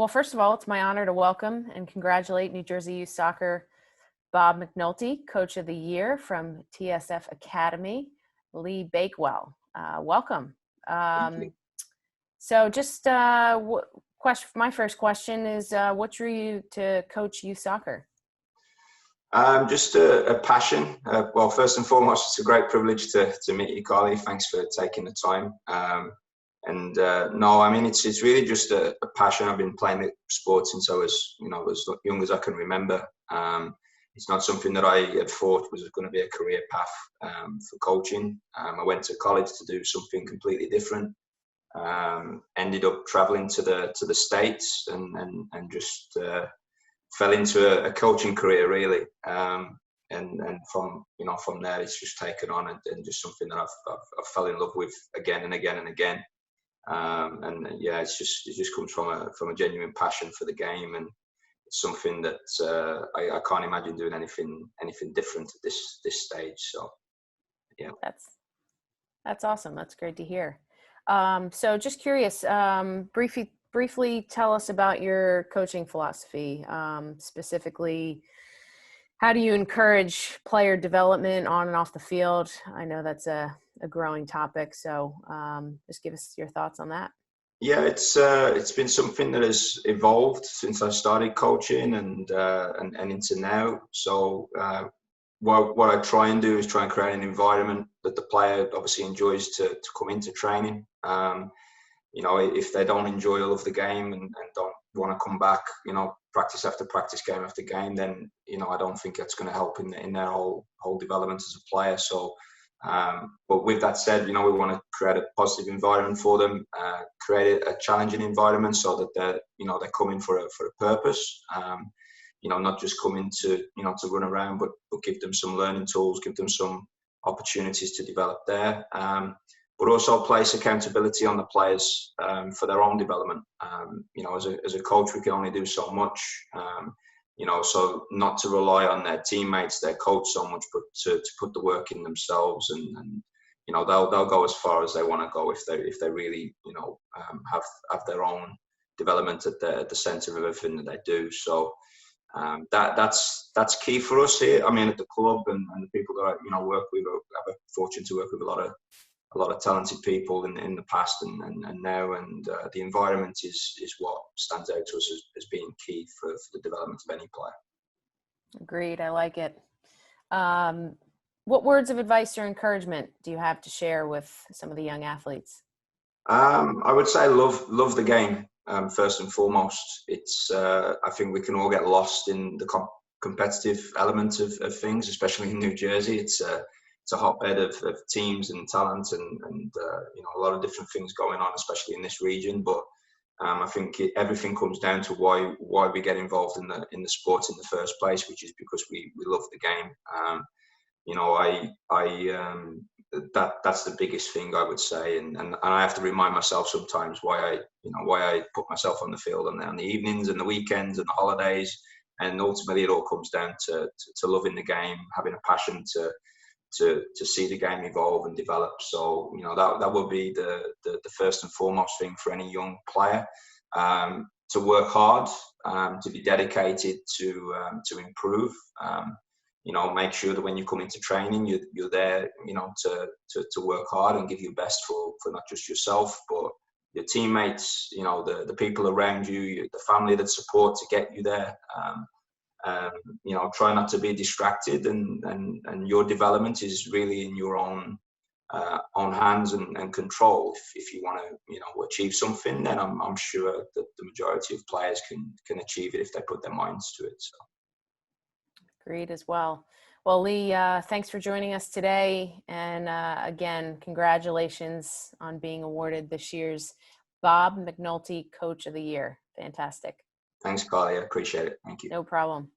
Well, first of all, it's my honor to welcome and congratulate New Jersey Youth Soccer Bob McNulty, Coach of the Year from TSF Academy, Lee Bakewell. Welcome. Thank you. So just my first question is, what drew you to coach youth soccer? Just a passion. Well, first and foremost, it's a great privilege to meet you, Carli. Thanks for taking the time. No, I mean, it's really just a passion. I've been playing sport since I was, as young as I can remember. It's not something that I had thought was going to be a career path for coaching. I went to college to do something completely different. Ended up traveling to the States and just fell into a coaching career, really. And from there, it's just taken on and just something that I've fell in love with again and again and again. Yeah, it just comes from a genuine passion for the game, and it's something that I can't imagine doing anything different at this stage. So yeah, that's awesome. That's great to hear. So just curious, briefly tell us about your coaching philosophy. Specifically, how do you encourage player development on and off the field? I know that's a growing topic, so just give us your thoughts on that. Yeah, it's been something that has evolved since I started coaching and into now. So what I try and do is try and create an environment that the player obviously enjoys to come into training. If they don't enjoy all of the game and don't want to come back, practice after practice, game after game, then I don't think that's going to help in their whole development as a player. So. But with that said, we want to create a positive environment for them, create a challenging environment so that they're coming for a purpose. Not just coming to run around, but give them some learning tools, give them some opportunities to develop there. But also place accountability on the players for their own development. As a coach, we can only do so much. So not to rely on their teammates, their coach so much, but to put the work in themselves, and they'll go as far as they want to go if they really have their own development at the center of everything that they do. So that's key for us here. I mean, at the club and the people that I work with, I have a fortune to work with a lot of talented people in the past and now, and the environment is what stands out to us as being key for the development of any player. Agreed. I like it. What words of advice or encouragement do you have to share with some of the young athletes? I would say love the game first and foremost. It's I think we can all get lost in the competitive element of things, especially in New Jersey. It's a hotbed of teams and talent and a lot of different things going on, especially in this region. But I think everything comes down to why we get involved in the sport in the first place, which is because we love the game. That's the biggest thing I would say, and I have to remind myself sometimes why I put myself on the field on the evenings and the weekends and the holidays, and ultimately it all comes down to loving the game, having a passion to see the game evolve and develop. So that would be the first and foremost thing for any young player, to work hard, to be dedicated to improve. Make sure that when you come into training, you're there to work hard and give your best for not just yourself but your teammates, the people around you, the family that support to get you there. Try not to be distracted, and your development is really in your own hands and control. If you want to achieve something, then I'm sure that the majority of players can achieve it if they put their minds to it. So. Agreed as well. Well, Lee, thanks for joining us today, and again, congratulations on being awarded this year's Bob McNulty Coach of the Year. Fantastic. Thanks, Carli. I appreciate it. Thank you. No problem.